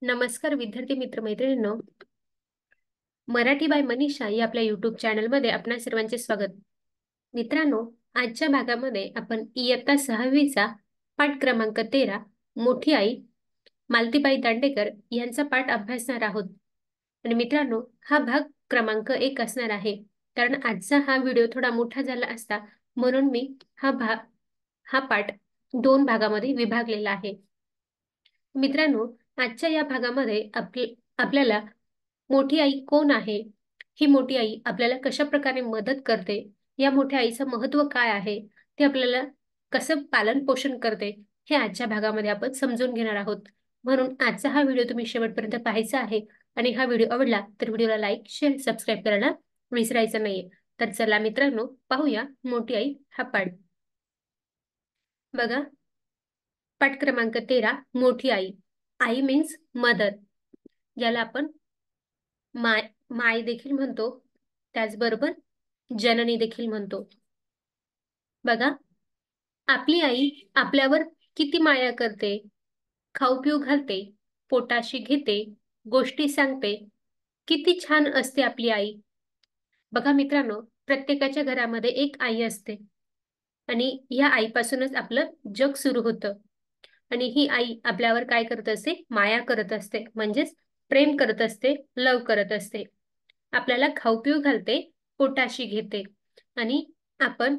नमस्कार विद्यार्थी मित्र मैत्रिणींनो, मराठी बाय मनीषा या आपल्या युट्यूब चॅनलमध्ये आपणा सर्वांचे स्वागत. मित्रांनो, आजच्या भागामध्ये आपण इयत्ता 6वीचा पाठ क्रमांक 13 मोठी आई मालतीबाई दांडेकर यांचा पाठ अभ्यासणार आहोत. आणि मित्रांनो, हा भाग क्रमांक 1 असणार आहे, कारण आजचा हा व्हिडिओ थोडा मोठा झाला असता म्हणून मी हा पाठ 2 भागामध्ये विभागलेला आहे. मित्रांनो, आजच्या या भागामध्ये आपल्याला मोठी आई कोण आहे, ही मोठी आई आपल्याला कशा प्रकारे मदत करते, या मोठ्या आईचं महत्त्व काय आहे, ते आपल्याला कसं पालन पोषण करते, हे आजच्या भागामध्ये आपण समजून घेणार आहोत. म्हणून आजचा हा व्हिडिओ तुम्ही शेवटपर्यंत पाहायचा आहे. आणि हा व्हिडिओ आवडला तर व्हिडिओला लाईक, शेअर, सबस्क्राईब करायला विसरायचं नाहीये. तर चला मित्रांनो, पाहूया मोठी आई हा पाठ. बघा, पाठ क्रमांक 13 मोठी आई. आई मीन्स मदर, ज्याला आपण माय देखील म्हणतो, त्याचबरोबर जननी देखील म्हणतो. बघा, आपली आई आपल्यावर किती माया करते, खाऊ पिऊ घालते, पोटाशी घेते, गोष्टी सांगते. किती छान असते आपली आई. बघा मित्रांनो, प्रत्येकाच्या घरामध्ये एक आई असते आणि या आईपासूनच आपलं जग सुरू होतं. आणि ही आई आपल्यावर काय करत असते, माया करत असते, म्हणजेच प्रेम करत असते, लव करत असते. आपल्याला खाऊ पिऊ घालते, पोटाशी घेते. आणि आपण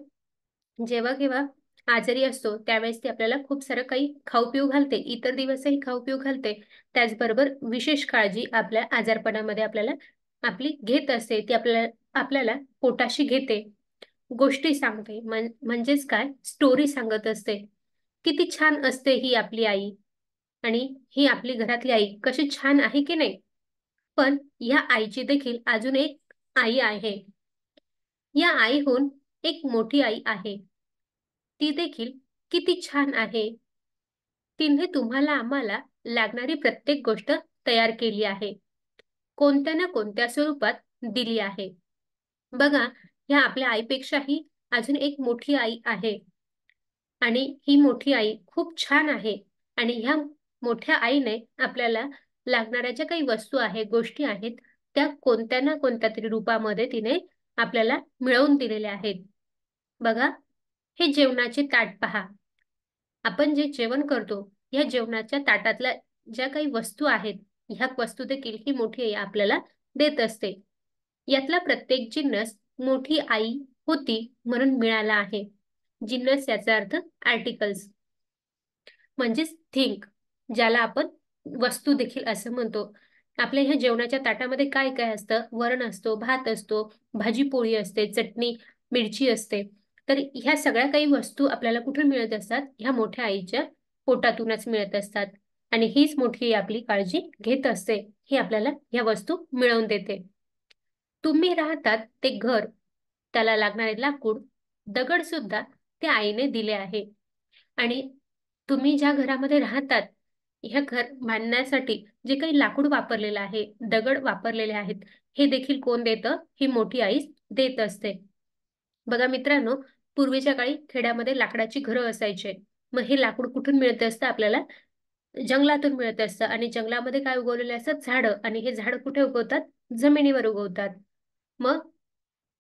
जेव्हा केव्हा आजारी असतो त्यावेळेस ती आपल्याला खूप सारं काही खाऊ पिऊ घालते, इतर दिवसही खाऊ पिऊ घालते. त्याचबरोबर विशेष काळजी आपल्या आजारपणामध्ये आपल्याला आपली घेत असते. ती आपल्याला पोटाशी घेते, गोष्टी सांगते, म्हणजेच काय, स्टोरी सांगत असते. किती छान असते ही आपली आई. आणि ही आपली घरातली आई कशी छान आहे की नाही. पण या आईची देखील अजून एक आई आहे. या आईहून एक मोठी आई आहे, ती देखील किती छान आहे. तिने तुम्हाला आम्हाला लागणारी प्रत्येक गोष्ट तयार केली आहे, कोणत्या ना कोणत्या स्वरूपात दिली आहे. बघा, ह्या आपल्या आईपेक्षाही अजून एक मोठी आई आहे. आणि ही मोठी आई खूप छान आहे. आणि ह्या मोठ्या आईने आपल्याला लागणाऱ्या ज्या काही वस्तू आहेत, गोष्टी आहेत, त्या कोणत्या ना कोणत्या तरी रूपामध्ये तिने आपल्याला मिळवून दिलेल्या आहेत. बघा, हे जेवणाचे ताट पहा. आपण जे जेवण करतो, या जेवणाच्या ताटातल्या ज्या काही वस्तू आहेत, ह्या वस्तू देखील ही मोठी आई आपल्याला देत असते. यातला प्रत्येक जिन्नस मोठी आई होती म्हणून मिळाला आहे. जिन्नस याचा अर्थ आर्टिकल्स, म्हणजेच थिंग, ज्याला आपण वस्तू देखील असं म्हणतो. आपल्या ह्या जेवणाच्या ताटामध्ये काय काय असतं, वरण असतो, भात असतो, भाजी पोळी असते, चटणी मिरची असते. तर ह्या सगळ्या काही वस्तू आपल्याला कुठून मिळत असतात, ह्या मोठ्या आईच्या पोटातूनच मिळत असतात. आणि हीच मोठी आपली काळजी घेत असते, ही आपल्याला ह्या वस्तू मिळवून देते. तुम्ही राहतात ते घर, त्याला लागणारे लाकूड, दगड सुद्धा त्या आईने दिले आहे. आणि तुम्ही ज्या घरामध्ये राहतात, ह्या घर बांधण्यासाठी जे काही लाकूड वापरलेलं आहे, दगड वापरलेले आहेत, हे देखील कोण देतं, ही मोठी आई देत असते. बघा मित्रांनो, पूर्वीच्या काळी खेड्यामध्ये लाकडाची घरं असायचे. मग हे लाकूड कुठून मिळत असतं आपल्याला, जंगलातून मिळत असतं. आणि जंगलामध्ये काय उगवलेले असतात, झाडं. आणि हे झाडं कुठे उगवतात, जमिनीवर उगवतात. मग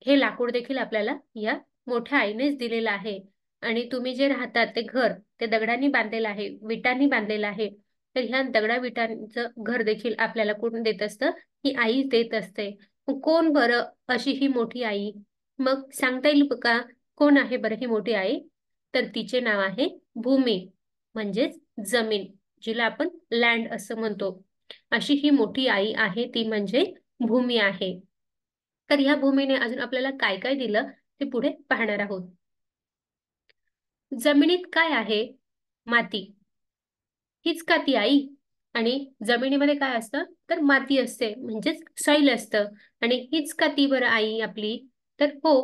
हे लाकूड देखील आपल्याला या मोठ्या आईनेच दिलेलं आहे. आणि तुम्ही जे राहतात ते घर, ते दगडांनी बांधलेलं आहे, विटांनी बांधलेलं आहे. तर ह्या दगडा विटांचं घर देखील आपल्याला कोण देत असतं, ही आई देत असते. मग कोण बरं अशी ही मोठी आई, मग सांगता येईल का, कोण आहे बरं ही मोठी आई? तर तिचे नाव आहे भूमी, म्हणजेच जमीन, जिला आपण लँड असं म्हणतो. अशी ही मोठी आई आहे, ती म्हणजे भूमी आहे. तर ह्या भूमीने अजून आपल्याला काय काय दिलं ते पुढे पाहणार आहोत. जमिनीत काय आहे, माती. हीच का ती आई? आणि जमिनीमध्ये काय असतं, तर माती असते, म्हणजेच सॉइल असतं. आणि हीच का ती बरं आई आपली? तर हो,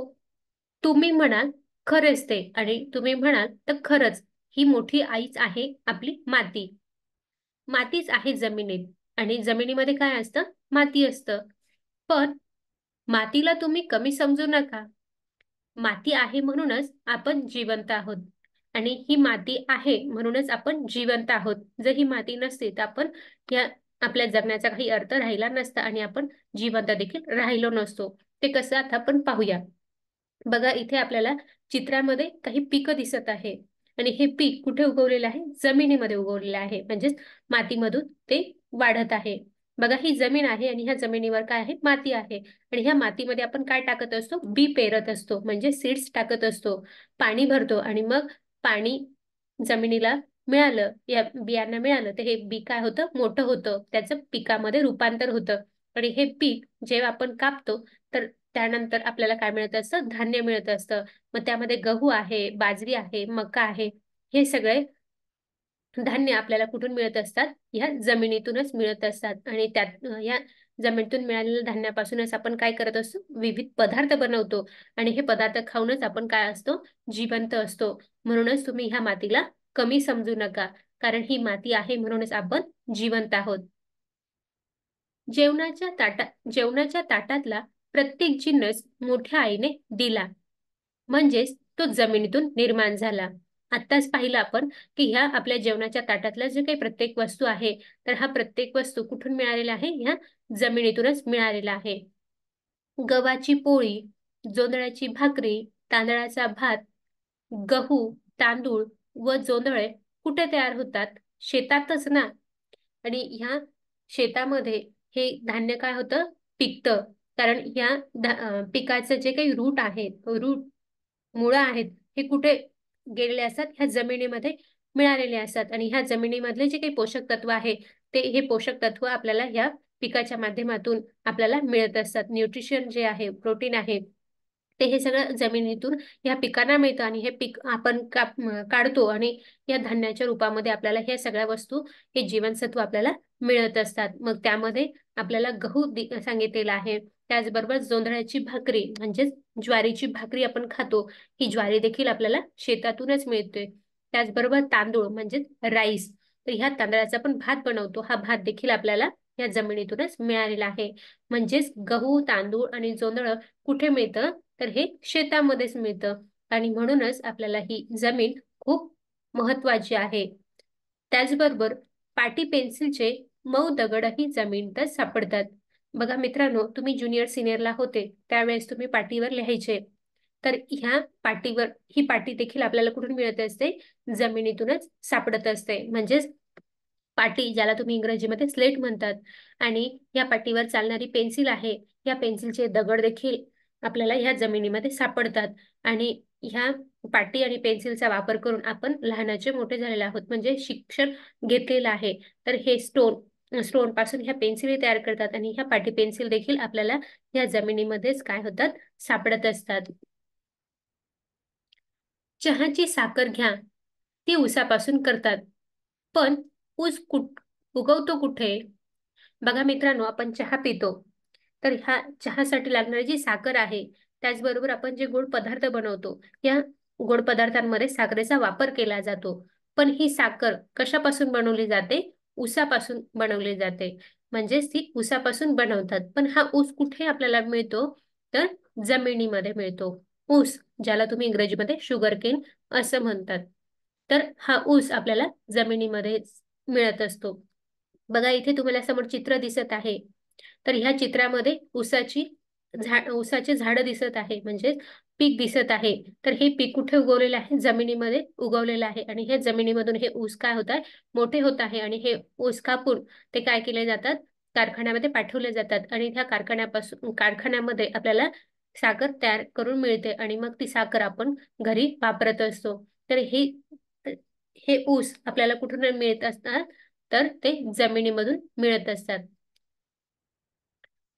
तुम्ही म्हणाल खरेच ते, आणि तुम्ही म्हणाल तर खरंच, ही मोठी आईच आहे आपली माती. मातीच आहे जमिनीत. आणि जमिनीमध्ये काय असतं, माती असतं. पण मातीला तुम्ही कमी समजू नका. माती आहे म्हणूनच आपण जिवंत आहोत. आणि ही माती आहे म्हणूनच आपण जिवंत आहोत. जर ही माती नसती तर आपण या आपल्या जगण्याचा काही अर्थ राहिला नसता आणि आपण जिवंत देखील राहिलो नसतो. ते कसं आता आपण पाहूया. बघा इथे आपल्याला चित्रामध्ये काही पिकं दिसत आहे आणि हे पीक कुठे उगवलेलं आहे? जमिनीमध्ये उगवलेलं आहे, म्हणजेच मातीमधून ते वाढत आहे. बघा ही जमीन आहे आणि ह्या जमिनीवर काय आहे? माती आहे. आणि ह्या मातीमध्ये आपण काय टाकत असतो? बी पेरत असतो, म्हणजे सीड्स टाकत असतो, पाणी भरतो आणि मग पाणी जमिनीला मिळालं, या बियांना मिळालं, तर हे बी काय होतं? मोठं होतं, त्याचं पिकामध्ये रूपांतर होतं. आणि हे पीक जेव्हा आपण कापतो तर त्यानंतर आपल्याला काय मिळत असतं? धान्य मिळत असतं. मग त्यामध्ये गहू आहे, बाजरी आहे, मका आहे, हे सगळे धान्य आपल्याला कुठून मिळत असतात? ह्या जमिनीतूनच मिळत असतात. आणि त्यात या जमिनीतून मिळालेल्या धान्यापासूनच आपण काय करत असतो? विविध पदार्थ बनवतो आणि हे पदार्थ खाऊनच आपण काय असतो? जिवंत असतो. म्हणूनच तुम्ही ह्या मातीला कमी समजू नका, कारण ही माती आहे म्हणूनच आपण जिवंत आहोत. जेवणाच्या ताटातला प्रत्येक जिन्नस मोठ्या आईने दिला, म्हणजेच तो जमिनीतून निर्माण झाला. आत्ताच पाहिलं आपण की ह्या आपल्या जेवणाच्या ताटातला जे काही प्रत्येक वस्तू आहे, तर हा प्रत्येक वस्तू कुठून मिळालेला आहे? ह्या जमिनीतूनच मिळालेला आहे. गव्हाची पोळी, जोंधळ्याची भाकरी, तांदळाचा भात, गहू, तांदूळ व जोंधळे कुठे तयार होतात? शेतातच ना. आणि ह्या शेतामध्ये हे धान्य काय होतं? पिकतं. कारण ह्या पिकाचं जे काही रूट आहे, मुळं आहेत, हे कुठे गेलेले असतात? ह्या जमिनीमध्ये मिळालेले असतात. आणि ह्या जमिनीमधले जे काही पोषक तत्व आहे, ते हे पोषक तत्व आपल्याला ह्या पिकाच्या माध्यमातून आपल्याला मिळत असतात. न्यूट्रिशन जे आहे, प्रोटीन आहे, ते हे सगळं जमिनीतून ह्या पिकांना मिळतं आणि हे पीक आपण काढतो आणि या धान्याच्या रूपामध्ये आपल्याला ह्या सगळ्या वस्तू, हे जीवनसत्व आपल्याला मिळत असतात. मग त्यामध्ये आपल्याला गहू सांगितलेला आहे, त्याचबरोबर जोंधळ्याची भाकरी म्हणजेच ज्वारीची भाकरी आपण खातो, ही ज्वारी देखील आपल्याला शेतातूनच मिळते. त्याचबरोबर तांदूळ म्हणजेच राईस, तर ह्या तांदळाचा पण भात बनवतो, हा भात देखील आपल्याला या जमिनीतूनच मिळालेला आहे. म्हणजेच गहू, तांदूळ आणि जोंधळ कुठे मिळतं? तर हे शेतामध्येच मिळतं. आणि म्हणूनच आपल्याला ही जमीन खूप महत्वाची आहे. त्याचबरोबर पाटी पेन्सिलचे मऊ दगडही जमिनीतच सापडतात. बघा मित्रांनो, तुम्ही ज्युनियर सिनियरला होते त्यावेळेस तुम्ही पाटीवर लिहायचे, तर ह्या पाटीवर ही पाटी देखील आपल्याला कुठून मिळत असते? जमिनीतूनच सापडत असते. म्हणजेच पाटी, ज्याला तुम्ही इंग्रजीमध्ये स्लेट म्हणतात, आणि या पाटीवर चालणारी पेन्सिल आहे, या पेन्सिलचे दगड देखील आपल्याला ह्या जमिनीमध्ये सापडतात. आणि ह्या पाटी आणि पेन्सिलचा वापर करून आपण लहानाचे मोठे झालेले आहोत, म्हणजे शिक्षण घेतलेलं आहे. तर हे स्टोन पासून ह्या पेन्सिली तयार करतात आणि ह्या पाटी पेन्सिल देखील आपल्याला ह्या जमिनीमध्येच काय होतात? सापडत असतात. चहाची साखर घ्या, ती ऊसापासून करतात, पण ऊस उगवतो कुठे? बघा मित्रांनो, आपण चहा पितो, तर ह्या चहासाठी लागणारी जी साखर आहे, त्याचबरोबर आपण जे गोड पदार्थ बनवतो, या गोड पदार्थांमध्ये साखरेचा वापर केला जातो. पण ही साखर कशापासून बनवली जाते? ऊसापासून बनवली जाते. म्हणजेच ती ऊसापासून बनवतात. पण हा ऊस कुठे आपल्याला मिळतो? तर जमिनीमध्ये मिळतो. ऊस, ज्याला तुम्ही इंग्रजीमध्ये शुगर केन असं म्हणतात, तर हा ऊस आपल्याला जमिनीमध्ये मिळत असतो. बघा इथे तुम्हाला समोर चित्र दिसत आहे, तर ह्या चित्रामध्ये ऊसाचे झाड दिसत आहे, म्हणजे पीक दिसत आहे. तर हे पीक कुठे उगवलेलं आहे? जमिनीमध्ये उगवलेलं आहे. आणि हे जमिनीमधून हे ऊस काय होत आहे? मोठे होत आहे. आणि हे ऊस कापून ते काय केले जातात? कारखान्यामध्ये पाठवले जातात. आणि ह्या कारखान्यामध्ये आपल्याला साखर तयार करून मिळते आणि मग ती साखर आपण घरी वापरत असतो. तर हे हे ऊस आपल्याला कुठून मिळत असतात? तर ते जमिनीमधून मिळत असतात.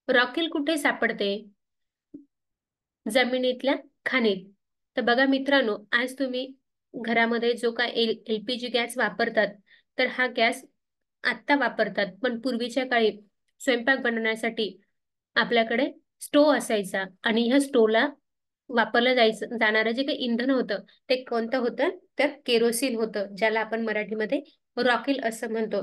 रॉकेल कुठे सापडते? जमिनीतल्या खाणीत. तर बघा मित्रांनो, आज तुम्ही घरामध्ये जो काय एलपीजी गॅस वापरतात, तर हा गॅस आत्ता वापरतात, पण पूर्वीच्या काळी स्वयंपाक बनवण्यासाठी आपल्याकडे स्टोव असायचा. आणि ह्या स्टोवला वापरलं जाणारं जे काही इंधन होतं, ते कोणतं होतं? तर केरोसिन होतं, ज्याला आपण मराठीमध्ये रॉकेल असं म्हणतो.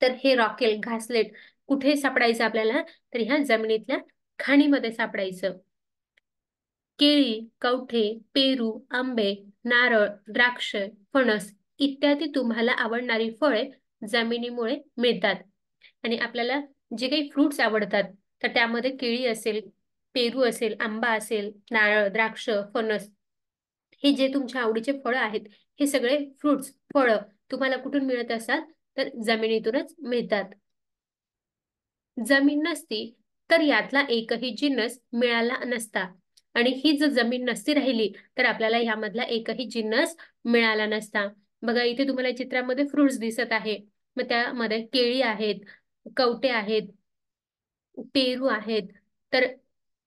तर हे रॉकेल घासलेट कुठे सापडायचं आपल्याला? तर ह्या जमिनीतल्या खाणीमध्ये सापडायचं. केळी, कवठे, पेरू, आंबे, नारळ, द्राक्ष, फणस इत्यादी तुम्हाला आवडणारी फळे जमिनीमुळे मिळतात. आणि आपल्याला जे काही फ्रुट्स आवडतात तर त्यामध्ये केळी असेल, पेरू असेल, आंबा असेल, नारळ, द्राक्ष, फणस, हे जे तुमच्या आवडीचे फळं आहेत, हे सगळे फ्रुट्स, फळं तुम्हाला कुठून मिळत असतात? तर जमिनीतूनच मिळतात. जमीन नसती तर यातला एकही जिन्नस मिळाला नसता, आणि ही जर जमीन नसती राहिली तर आपल्याला यामधला एकही जिन्नस मिळाला नसता. बघा इथे तुम्हाला चित्रामध्ये फ्रुट्स दिसत आहे, मग त्यामध्ये केळी आहेत, कवटे आहेत, पेरू आहेत, तर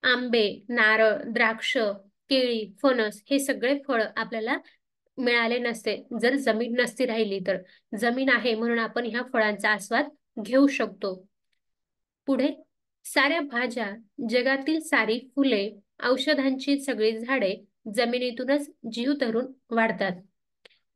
आंबे, नारळ, द्राक्ष, केळी, फणस हे सगळे फळ आपल्याला मिळाले नसते जर जमीन नसती राहिली तर. जमीन आहे म्हणून आपण ह्या फळांचा आस्वाद घेऊ शकतो. पुढे, साऱ्या भाज्या, जगातील सारी फुले, औषधांची सगळी झाडे जमिनीतूनच जीव धरून वाढतात.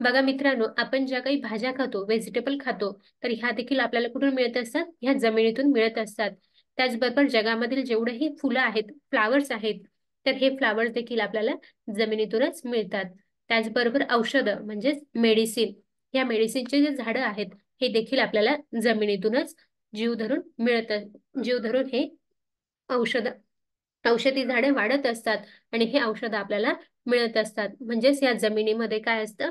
बघा मित्रांनो, आपण ज्या काही भाज्या खातो, व्हेजिटेबल खातो, तर ह्या देखील आपल्याला कुठून मिळत असतात? ह्या जमिनीतून मिळत असतात. त्याचबरोबर जगामधील जेवढेही फुलं आहेत, फ्लावर्स आहेत, तर हे फ्लावर्स देखील आपल्याला जमिनीतूनच मिळतात. त्याचबरोबर औषधं म्हणजेच मेडिसिन, या मेडिसिनचे जे झाडं आहेत, हे देखील आपल्याला जमिनीतूनच जीव धरून जीव धरून हे औषध औषधी झाडे वाढत असतात आणि हे औषध आपल्याला मिळत असतात. म्हणजेच या जमिनीमध्ये काय असतं?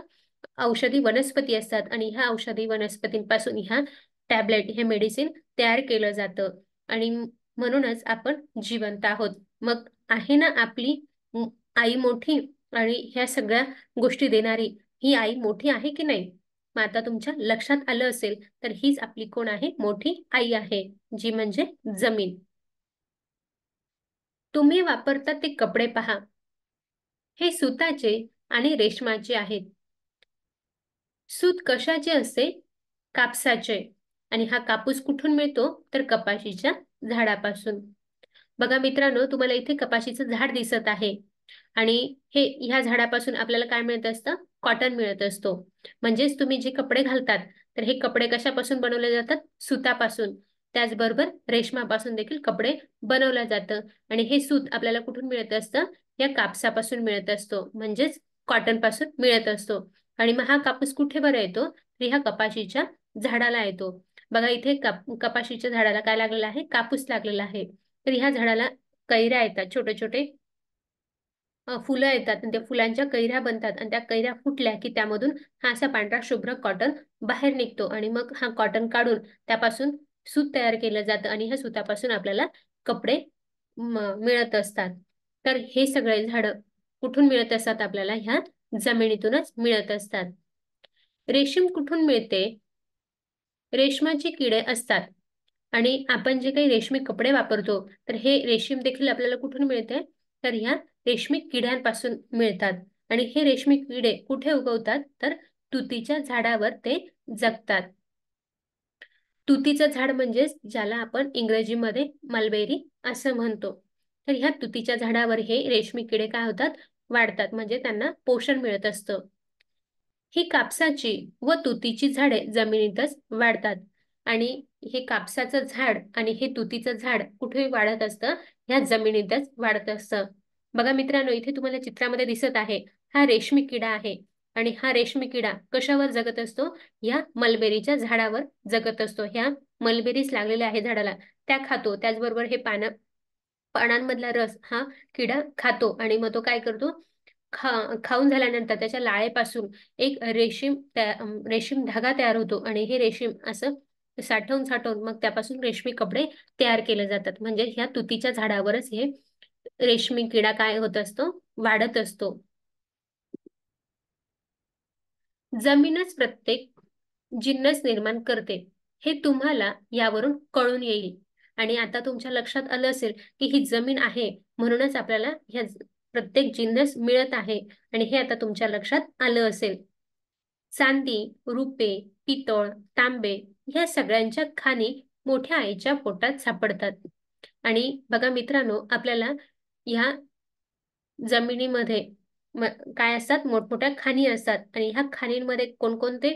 औषधी वनस्पती असतात आणि ह्या औषधी वनस्पतींपासून ह्या टॅबलेट, हे मेडिसिन तयार केलं जातं, आणि म्हणूनच आपण जिवंत आहोत. मग आहे ना आपली आई मोठी, आणि ह्या सगळ्या गोष्टी देणारी ही आई मोठी आहे की नाही? मग आता तुमच्या लक्षात आलं असेल तर हीच आपली कोण आहे? मोठी आई आहे, जी म्हणजे जमीन. तुम्ही वापरता ते कपडे पहा, हे सुताचे आणि रेशमाचे आहेत. सूत कशाचे असते? कापसाचे. आणि हा कापूस कुठून मिळतो? तर कपाशीच्या झाडापासून. बघा मित्रांनो, तुम्हाला इथे कपाशीचं झाड दिसत आहे, आणि ह्या झाडापासून आपल्याला काय मिळत असतं? कॉटन मिळत असतो. म्हणजेच तुम्ही जे कपडे घालतात, तर हे कपडे कशापासून बनवले जातात? सुतापासून. त्याचबरोबर रेशमापासून देखील कपडे बनवलं जातं, आणि हे सूत आपल्याला कुठून मिळत असतं? या कापसापासून मिळत असतो, म्हणजेच कॉटन पासून मिळत असतो. आणि मग हा कापूस कुठे बरं येतो? तर ह्या कपाशीच्या झाडाला येतो. बघा इथे कपाशीच्या झाडाला काय लागलेलं आहे? कापूस लागलेला आहे. तर ह्या झाडाला कैऱ्या येतात, छोटे छोटे फुलं येतात, आणि त्या फुलांच्या कैऱ्या बनतात, आणि त्या कैऱ्या फुटल्या की त्यामधून हा असा पांढरा शुभ्र कॉटन बाहेर निघतो, आणि मग हा कॉटन काढून त्यापासून सूत तयार केलं जातं, आणि ह्या सुतापासून आपल्याला कपडे मिळत असतात. तर हे सगळे झाडं कुठून मिळत असतात? आपल्याला ह्या जमिनीतूनच मिळत असतात. रेशीम कुठून मिळते? रेशमाचे किडे असतात, आणि आपण जे काही रेशमी कपडे वापरतो, तर हे रेशीम देखील आपल्याला कुठून मिळते? तर ह्या रेशमी किड्यांपासून मिळतात. आणि हे रेशमी किडे कुठे उगवतात? तर तुतीच्या झाडावर ते जगतात. तुतीचं झाड म्हणजेच ज्याला आपण इंग्रजीमध्ये मलबेरी असं म्हणतो. तर ह्या तुतीच्या झाडावर हे रेशमी किडे काय होतात? वाढतात, म्हणजे त्यांना पोषण मिळत असतं. ही कापसाची व तुतीची झाडे जमिनीतच वाढतात, आणि हे कापसाचं झाड आणि हे तुतीचं झाड कुठे वाढत असतं? ह्या जमिनीतच वाढत असतं. बघा मित्रांनो, इथे तुम्हाला चित्रामध्ये दिसत आहे, हा रेशमी किडा आहे, आणि हा रेशमी किडा कशावर जगत असतो? या मलबेरीच्या झाडावर जगत असतो. ह्या मलबेरीज लागलेल्या आहे झाडाला, त्या खातो. त्याचबरोबर हे पानांमधला रस हा किडा खातो, आणि मग तो काय करतो? खाऊन झाल्यानंतर त्याच्या लाळेपासून एक रेशीम धागा तयार होतो, आणि हे रेशीम असं साठवून साठवून मग त्यापासून रेशमी कपडे तयार केले जातात. म्हणजे ह्या तुतीच्या झाडावरच हे रेशमी किडा काय होत असतो? वाढत असतो. जमीनच प्रत्येक जिन्नस निर्माण करते, हे तुम्हाला यावरून कळून येईल. आणि आता तुमच्या लक्षात आलं असेल की ही जमीन आहे म्हणूनच आपल्याला प्रत्येक जिन्नस मिळत आहे, आणि हे आता तुमच्या लक्षात आलं असेल. चांदी, रुपे, पितळ, तांबे ह्या सगळ्यांच्या खाणी मोठ्या आईच्या पोटात सापडतात. आणि बघा मित्रांनो, आपल्याला ह्या जमिनीमध्ये काय असतात? मोठमोठ्या खाणी असतात, आणि ह्या खाणींमध्ये कोणकोणते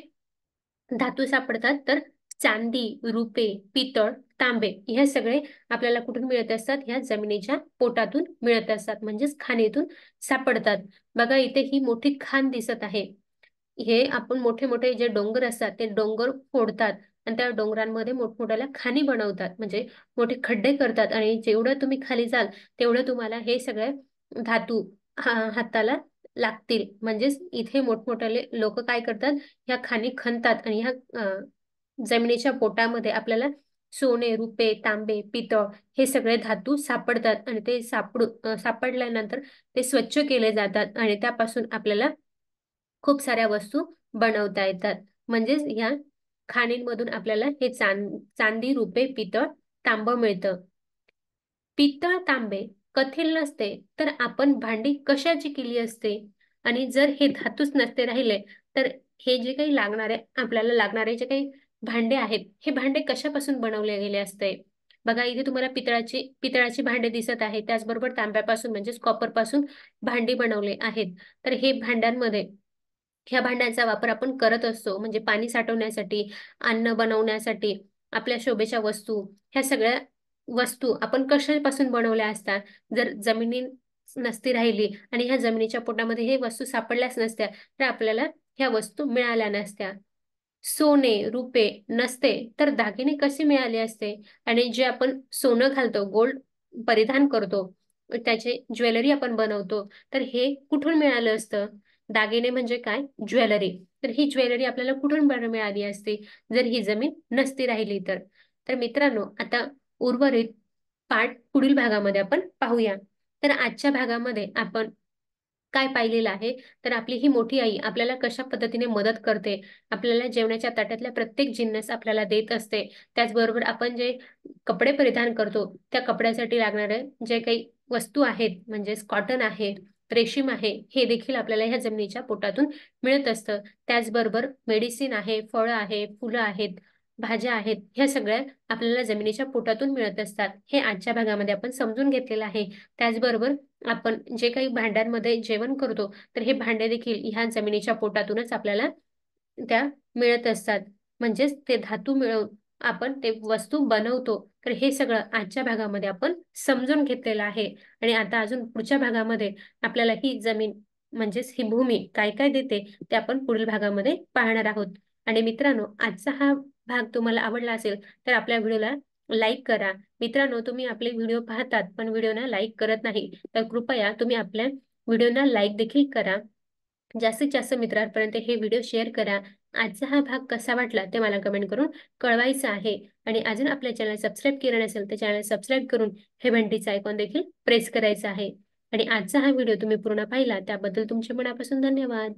धातू सापडतात? तर चांदी, रुपे, पितळ, तांबे हे सगळे आपल्याला कुठून मिळत असतात? ह्या जमिनीच्या पोटातून मिळत असतात, म्हणजेच खाणीतून सापडतात. बघा इथे ही मोठी खाण दिसत आहे. हे आपण मोठे मोठे जे डोंगर असतात ते डोंगर फोडतात, आणि त्या डोंगरांमध्ये मोठमोठ्याला खाणी बनवतात, म्हणजे मोठे खड्डे करतात, आणि जेवढं तुम्ही खाली जाल तेवढं तुम्हाला हे सगळे धातू हाताला लागतील. म्हणजेच इथे मोठमोठ्याले लोक काय करतात, ह्या खाणी खणतात आणि ह्या जमिनीच्या पोटामध्ये आपल्याला सोने, रुपे, तांबे, पितळ हे सगळे धातू सापडतात, आणि ते सापडल्यानंतर ते स्वच्छ केले जातात आणि त्यापासून आपल्याला खूप साऱ्या वस्तू बनवता येतात. म्हणजेच ह्या खाणींमधून आपल्याला हे चांदी, रुपे, पितळ, तांब मिळतं. पितळ, तांबे कथील नसते तर आपण भांडी कशाची केली असते? आणि जर हे धातूच नसते राहिले तर हे जे काही आपल्याला लागणारे जे काही भांडे आहेत, हे भांडे कशापासून बनवले गेले असते? बघा, इथे तुम्हाला पितळाची भांडे दिसत आहे, त्याचबरोबर तांब्यापासून म्हणजेच कॉपर पासून भांडी बनवले आहेत. तर हे भांड्यांमध्ये ह्या भांड्यांचा वापर आपण करत असतो, म्हणजे पाणी साठवण्यासाठी, अन्न बनवण्यासाठी, आपल्या शोभेच्या वस्तू, ह्या सगळ्या वस्तू आपण कशापासून बनवल्या असतात? जर जमिनी नसती राहिली आणि ह्या जमिनीच्या पोटामध्ये हे वस्तू सापडल्याच नसत्या तर आपल्याला ह्या वस्तू मिळाल्या नसत्या. सोने, रुपे नसते तर दागिने कसे मिळाले असते? आणि जे आपण सोनं घालतो, गोल्ड परिधान करतो, त्याचे ज्वेलरी आपण बनवतो, तर हे कुठून मिळालं असतं? दागिने म्हणजे काय? ज्वेलरी. तर ही ज्वेलरी आपल्याला कुठून बरं मिळाली असते जर ही जमीन नसती राहिली तर? तर मित्रांनो, आता उर्वरित पाठ पुढील भागामध्ये आपण पाहूया. तर आजच्या भागामध्ये आपण काय पाहिलेलं आहे, तर आपली ही मोठी आई आपल्याला कशा पद्धतीने मदत करते, आपल्याला जेवणाच्या ताटातल्या प्रत्येक जिन्नस आपल्याला देत असते. त्याचबरोबर आपण जे कपडे परिधान करतो त्या कपड्यासाठी लागणारे जे काही वस्तू आहेत, म्हणजेच कॉटन आहे, रेशीम आहे, हे देखील आपल्याला ह्या जमिनीच्या पोटातून मिळत असतं. त्याचबरोबर मेडिसिन आहे, फळं आहे, फुलं आहेत, भाज्या आहेत, ह्या सगळ्या आपल्याला जमिनीच्या पोटातून मिळत असतात. हे आजच्या भागामध्ये आपण समजून घेतलेलं आहे. त्याचबरोबर आपण जे काही भांड्यांमध्ये जेवण करतो तर हे भांडे देखील ह्या जमिनीच्या पोटातूनच आपल्याला त्या मिळत असतात. म्हणजेच ते धातू मिळवून आपण ते वस्तू बनवतो. तर हे सगळं आजच्या भागामध्ये आपण समजून घेतलेलं आहे. आणि आता अजून पुढच्या भागामध्ये आपल्याला ही जमीन म्हणजेच ही भूमी काय काय देते ते आपण पुढील भागामध्ये पाहणार आहोत. आणि मित्रांनो, आजचा हा भाग तुम्हाला आवडला असेल तर आपल्या व्हिडिओला लाईक करा. मित्रांनो, तुम्ही आपले व्हिडिओ पाहतात पण व्हिडिओना लाईक करत नाही, तर कृपया तुम्ही आपल्या व्हिडिओना लाईक देखील करा. जास्तीत जास्त मित्रांपर्यंत हे व्हिडिओ शेअर करा. आजचा हा भाग कसा वाटला ते मला कमेंट करून कळवायचं आहे. आणि अजून आपल्या चॅनल सबस्क्राईब केलं नसेल तर चॅनल सबस्क्राईब करून हे घंटीचं आयकॉन देखील प्रेस करायचं आहे. आणि आजचा हा व्हिडिओ तुम्ही पूर्ण पाहिला त्याबद्दल तुमचे मनापासून धन्यवाद.